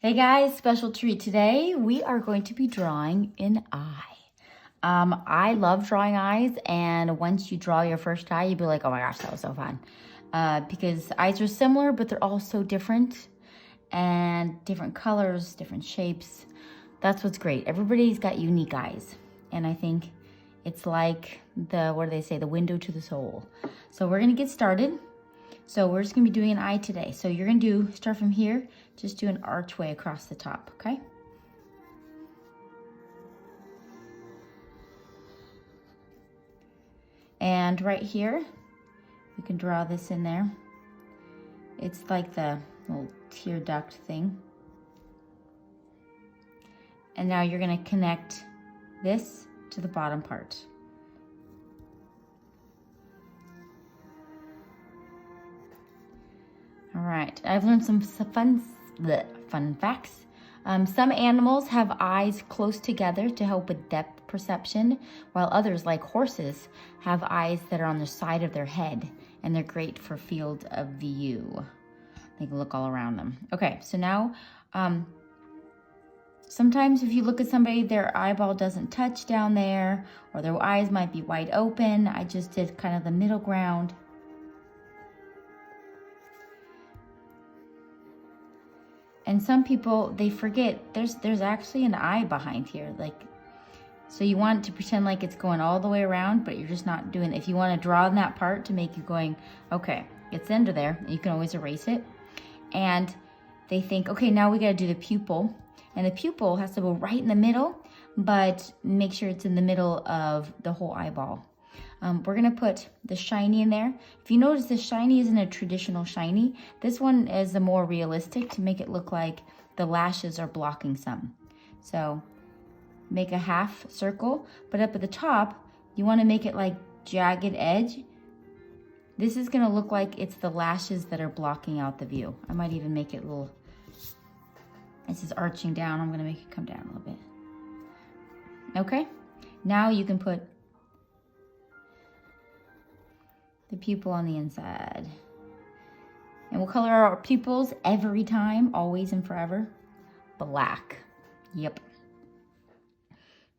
Hey guys, special treat today. We are going to be drawing an eye. I love drawing eyes, and once you draw your first eye, you'll be like, oh my gosh, that was so fun. Because eyes are similar, but they're all so different, and different colors, different shapes. That's what's great. Everybody's got unique eyes, and I think it's like what do they say, the window to the soul. So we're gonna get started. So we're just gonna be doing an eye today. So you're gonna start from here, just do an archway across the top, okay? And right here, you can draw this in there. It's like the little tear duct thing. And now you're gonna connect this to the bottom part. All right, I've learned some fun facts. Some animals have eyes close together to help with depth perception, while others, like horses, have eyes that are on the side of their head, and they're great for field of view. They can look all around them. Okay, so now, sometimes if you look at somebody, their eyeball doesn't touch down there, or their eyes might be wide open. I just did kind of the middle ground. And some people, they forget there's actually an eye behind here. So you want to pretend like it's going all the way around, but you're just not doing it. If you want to draw in that part to make you going, okay, it's under there, you can always erase it. And they think, okay, now we got to do the pupil. And the pupil has to go right in the middle, but make sure it's in the middle of the whole eyeball. We're gonna put the shiny in there. If you notice, the shiny isn't a traditional shiny. This one is a more realistic to make it look like the lashes are blocking some. So make a half circle, but up at the top, you wanna make it like jagged edge. This is gonna look like it's the lashes that are blocking out the view. I might even make it a little, this is arching down. I'm gonna make it come down a little bit. Okay, now you can put the pupil on the inside. And we'll color our pupils every time, always and forever. Black. Yep.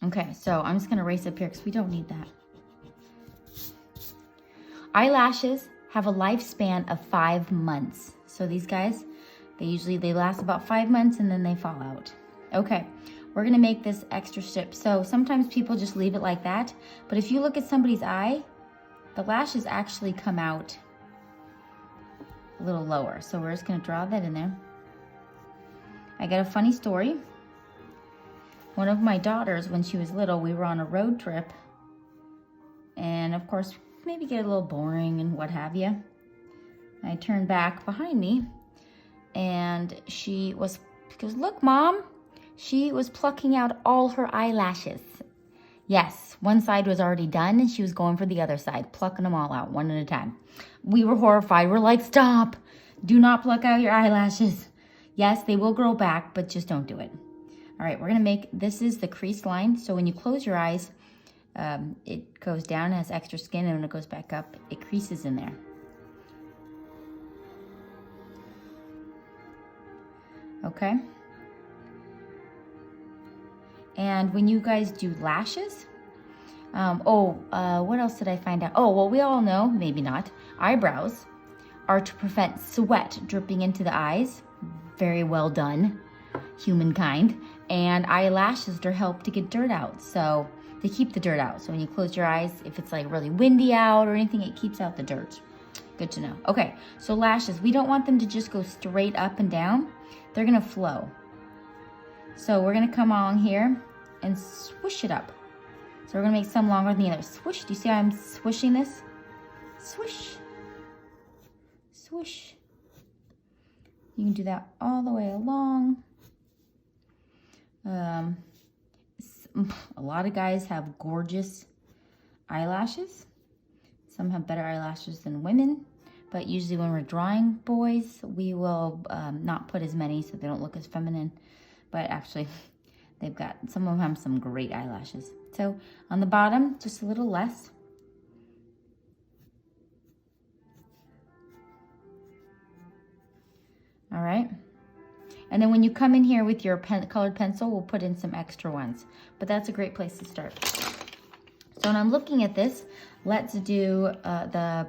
Okay, so I'm just gonna erase up here because we don't need that. Eyelashes have a lifespan of 5 months. So these guys, they last about 5 months and then they fall out. Okay, we're gonna make this extra strip. So sometimes people just leave it like that, but if you look at somebody's eye, the lashes actually come out a little lower. So we're just gonna draw that in there. I got a funny story. One of my daughters, when she was little, we were on a road trip. And of course, maybe get a little boring and what have you. I turned back behind me and she goes, look, Mom, she was plucking out all her eyelashes. Yes, one side was already done and she was going for the other side, plucking them all out one at a time. We were horrified. We're like, stop, do not pluck out your eyelashes. Yes, they will grow back, but just don't do it. All right, we're gonna this is the crease line. So when you close your eyes, it goes down, has extra skin, and when it goes back up, it creases in there. Okay. And when you guys do lashes, what else did I find out? Oh, well, we all know, maybe not, eyebrows are to prevent sweat dripping into the eyes. Very well done, humankind. And eyelashes to help to get dirt out. So they keep the dirt out. So when you close your eyes, if it's like really windy out or anything, it keeps out the dirt. Good to know. Okay, so lashes, we don't want them to just go straight up and down. They're gonna flow. So we're gonna come along here and swoosh it up. So we're gonna make some longer than the other. Swoosh, do you see how I'm swooshing this? Swoosh, swoosh. You can do that all the way along. A lot of guys have gorgeous eyelashes. Some have better eyelashes than women, but usually when we're drawing boys, we will not put as many so they don't look as feminine, but actually some of them have some great eyelashes. So on the bottom, just a little less. All right. And then when you come in here with your colored pencil, we'll put in some extra ones. But that's a great place to start. So when I'm looking at this, let's do the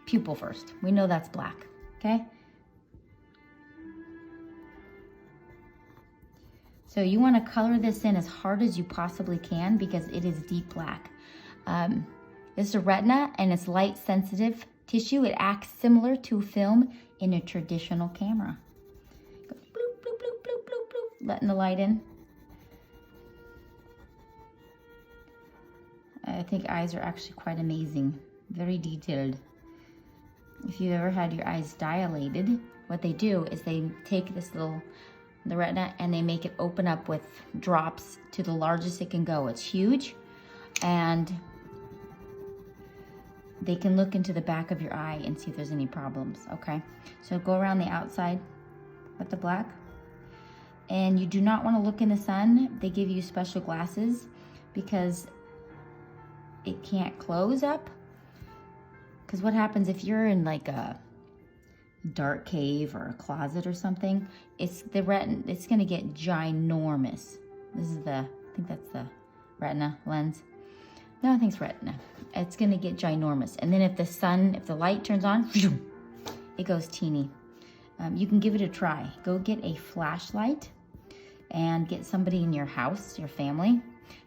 pupil first. We know that's black, okay? So you want to color this in as hard as you possibly can because it is deep black. This is a retina and it's light sensitive tissue. It acts similar to film in a traditional camera. Go bloop, bloop, bloop, bloop, bloop, bloop, letting the light in. I think eyes are actually quite amazing, very detailed. If you've ever had your eyes dilated, what they do is they take this the retina and they make it open up with drops to the largest it can go. It's huge, and they can look into the back of your eye and see if there's any problems, okay? So go around the outside with the black. And you do not want to look in the sun. They give you special glasses because it can't close up. Because what happens if you're in like a dark cave or a closet or something, it's gonna get ginormous. This is I think that's the retina lens. No, I think it's retina. It's gonna get ginormous. And then if the light turns on, it goes teeny. You can give it a try. Go get a flashlight and get somebody in your house, your family.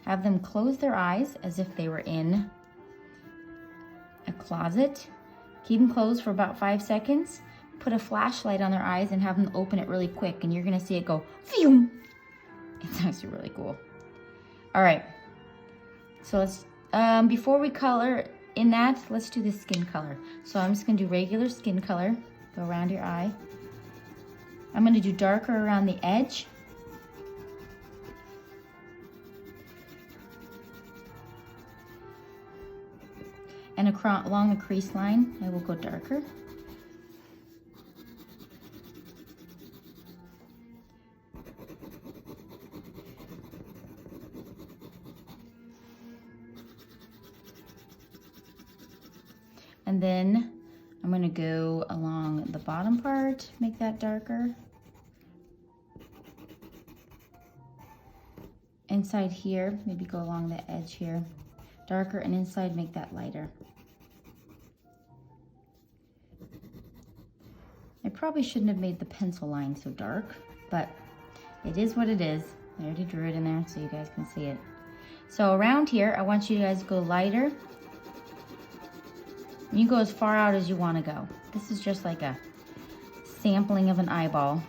Have them close their eyes as if they were in a closet. Keep them closed for about 5 seconds. Put a flashlight on their eyes and have them open it really quick, and you're gonna see it go phew. It's actually really cool. All right, so let's before we color in that, let's do the skin color. So I'm just gonna do regular skin color. Go around your eye. I'm gonna do darker around the edge. And along the crease line, I will go darker. And then I'm gonna go along the bottom part, make that darker. Inside here, maybe go along the edge here, darker, and inside make that lighter. I probably shouldn't have made the pencil line so dark, but it is what it is. I already drew it in there so you guys can see it. So around here, I want you guys to go lighter. You go as far out as you want to go. This is just like a sampling of an eyeball.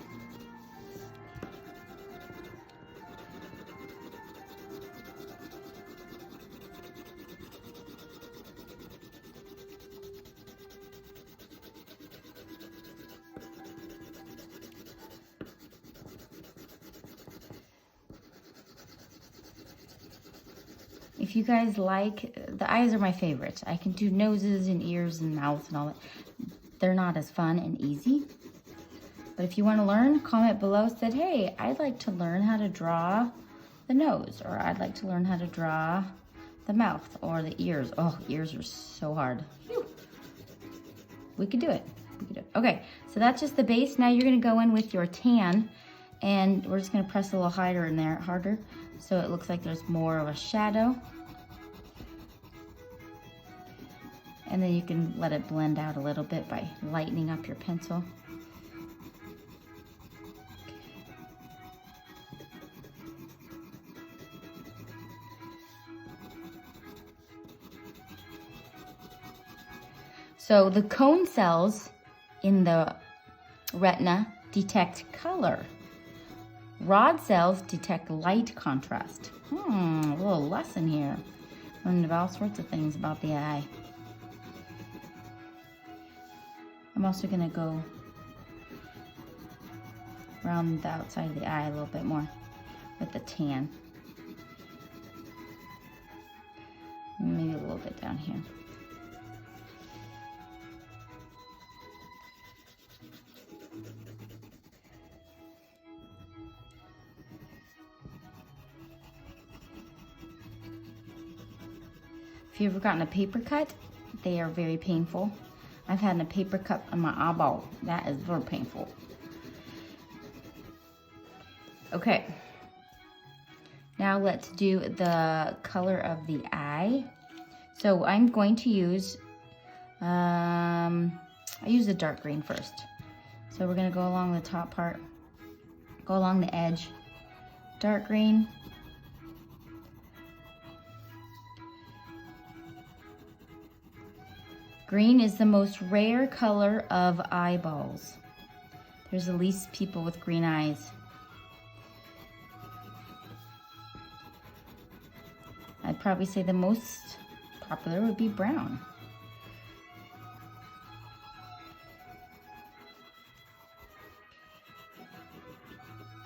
If you guys like, the eyes are my favorite. I can do noses and ears and mouths and all that. They're not as fun and easy. But if you want to learn, comment below, said, hey, I'd like to learn how to draw the nose, or I'd like to learn how to draw the mouth or the ears. Oh, ears are so hard. Phew. We could do it. We could do it. Okay, so that's just the base. Now you're gonna go in with your tan, and we're just gonna press a little harder in there, so it looks like there's more of a shadow. And then you can let it blend out a little bit by lightening up your pencil. So the cone cells in the retina detect color. Rod cells detect light contrast. A little lesson here. Learning about all sorts of things about the eye. I'm also gonna go around the outside of the eye a little bit more with the tan. Maybe a little bit down here. If you've ever gotten a paper cut, they are very painful. I've had a paper cut on my eyeball. That is very painful. Okay. Now let's do the color of the eye. So I'm going to use, I use the dark green first. So we're gonna go along the top part, go along the edge, dark green. Green is the most rare color of eyeballs. There's the least people with green eyes. I'd probably say the most popular would be brown.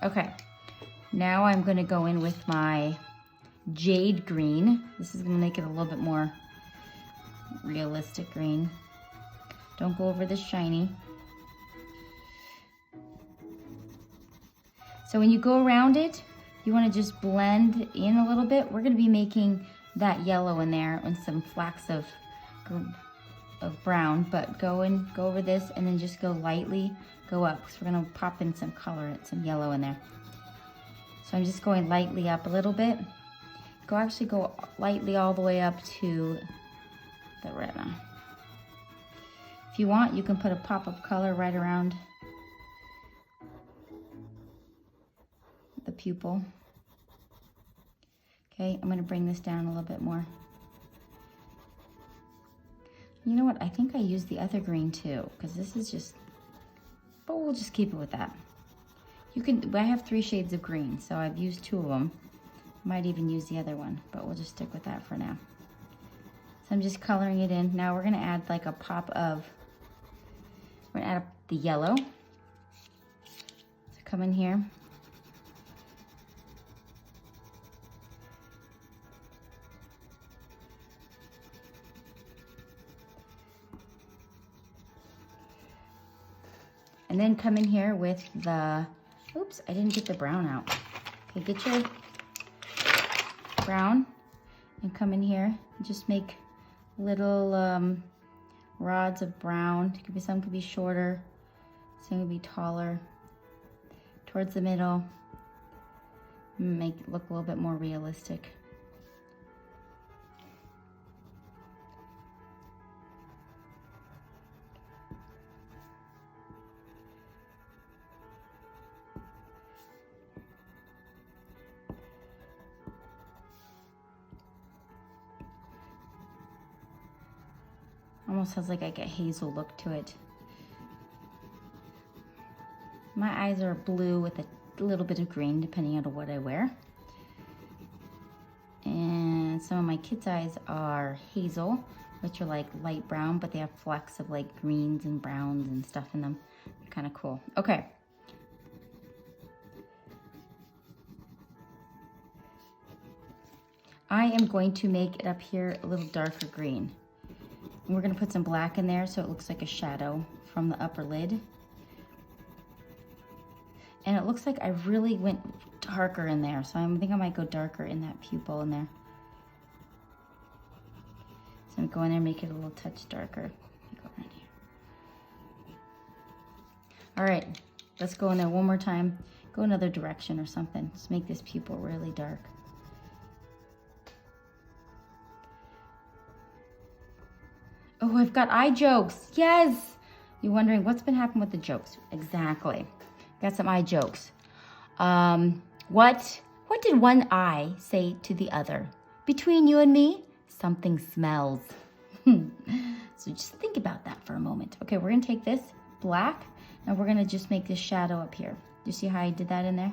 Okay, now I'm gonna go in with my jade green. This is gonna make it a little bit more realistic green. Don't go over the shiny. So when you go around it, you want to just blend in a little bit. We're going to be making that yellow in there and some flecks of brown, but go over this and then just go lightly, go up, because we're going to pop in some color, some yellow in there. So I'm just going lightly up a little bit. Actually go lightly all the way up to the retina. If you want, you can put a pop of color right around the pupil. Okay, I'm gonna bring this down a little bit more. You know what, I think I used the other green too, because this is just, but we'll just keep it with that. I have 3 shades of green, so I've used 2 of them. Might even use the other one, but we'll just stick with that for now. So I'm just coloring it in. Now we're gonna add like a pop of, we're gonna add the yellow. So come in here. And then come in here with the, oops, I didn't get the brown out. Okay, get your brown and come in here and just make little rods of brown. Some could be shorter, some could be taller. Towards the middle, make it look a little bit more realistic. Almost has like a hazel look to it. My eyes are blue with a little bit of green depending on what I wear. And some of my kids' eyes are hazel, which are like light brown, but they have flecks of like greens and browns and stuff in them. Kind of cool. Okay. I am going to make it up here a little darker green. And we're gonna put some black in there so it looks like a shadow from the upper lid. And it looks like I really went darker in there, so I think I might go darker in that pupil in there. So I'm going there and make it a little touch darker. Go around here. All right, let's go in there one more time. Go another direction or something. Just make this pupil really dark. Oh, I've got eye jokes. Yes. You're wondering what's been happening with the jokes. Exactly. Got some eye jokes. What did one eye say to the other? Between you and me, something smells. So just think about that for a moment. Okay, we're gonna take this black and we're gonna just make this shadow up here. Do you see how I did that in there?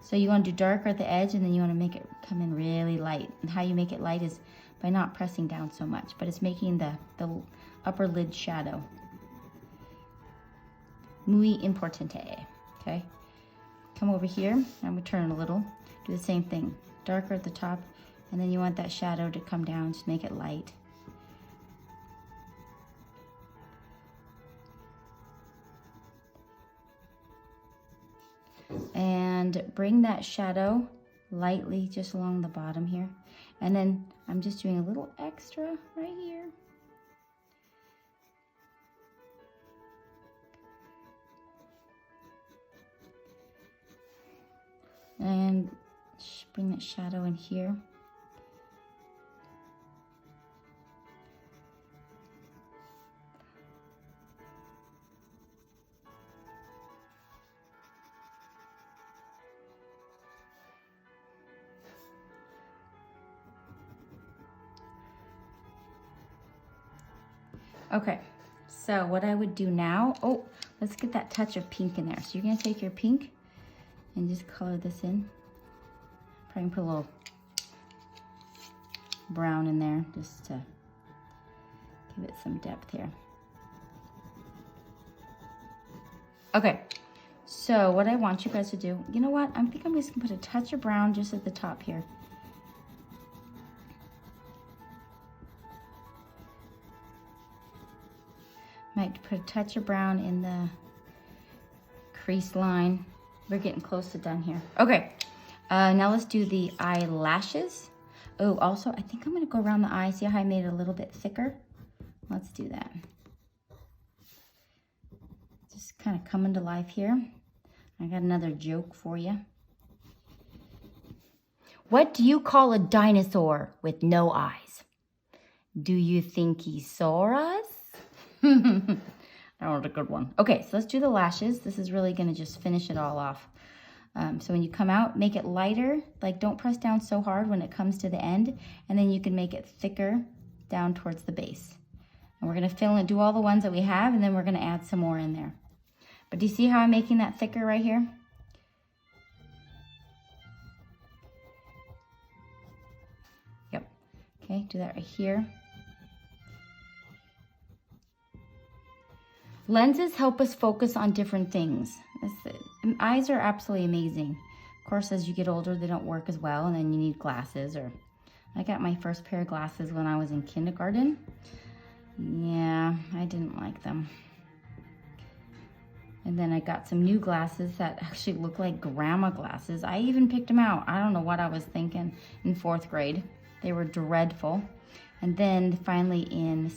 So you wanna do darker at the edge and then you wanna make it come in really light. And how you make it light is by not pressing down so much, but it's making the upper lid shadow. Muy importante, okay? Come over here, I'm gonna turn it a little, do the same thing. Darker at the top, and then you want that shadow to come down, just make it light. And bring that shadow lightly just along the bottom here. And then I'm just doing a little extra right here. And bring that shadow in here. Okay, so what I would do now, oh, let's get that touch of pink in there. So you're gonna take your pink and just color this in. Probably put a little brown in there just to give it some depth here. Okay, so what I want you guys to do, you know what? I think I'm just gonna put a touch of brown just at the top here. Might put a touch of brown in the crease line. We're getting close to done here. Okay, now let's do the eyelashes. Oh, also, I think I'm gonna go around the eye. See how I made it a little bit thicker? Let's do that. Just kind of coming to life here. I got another joke for you. What do you call a dinosaur with no eyes? Do you think he saw us? That was a good one. Okay, so let's do the lashes. This is really gonna just finish it all off. So when you come out, make it lighter. Like, don't press down so hard when it comes to the end, and then you can make it thicker down towards the base. And we're gonna fill and do all the ones that we have, and then we're gonna add some more in there. But do you see how I'm making that thicker right here? Yep. Okay, do that right here. Lenses help us focus on different things. Eyes are absolutely amazing. Of course, as you get older, they don't work as well, and then you need glasses. Or I got my first pair of glasses when I was in kindergarten. Yeah, I didn't like them. And then I got some new glasses that actually look like grandma glasses. I even picked them out. I don't know what I was thinking in 4th grade. They were dreadful. And then finally in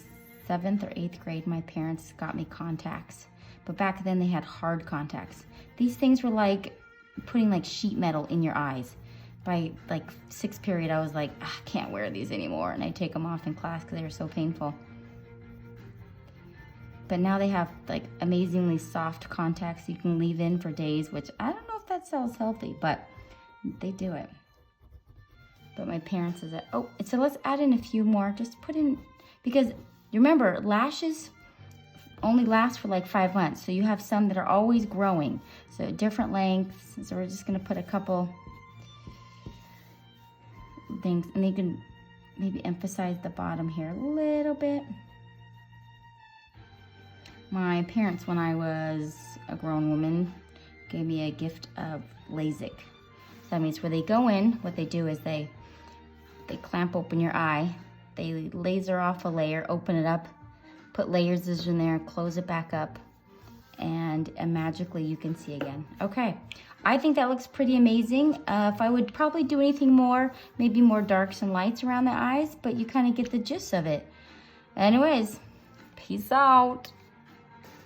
7th or 8th grade, my parents got me contacts. But back then they had hard contacts. These things were like putting like sheet metal in your eyes. By like 6th period, I was like, I can't wear these anymore. And I'd take them off in class because they were so painful. But now they have like amazingly soft contacts you can leave in for days, which I don't know if that sounds healthy, but they do it. But my parents said, oh, so let's add in a few more. Just put in, because remember, lashes only last for like 5 months. So you have some that are always growing. So different lengths. So we're just gonna put a couple things, and you can maybe emphasize the bottom here a little bit. My parents, when I was a grown woman, gave me a gift of LASIK. So that means where they go in, what they do is they clamp open your eye, they laser off a layer, open it up, put layers in there, close it back up, and magically you can see again. Okay, I think that looks pretty amazing. If I would probably do anything more, maybe more darks and lights around the eyes, but you kind of get the gist of it. Anyways, peace out.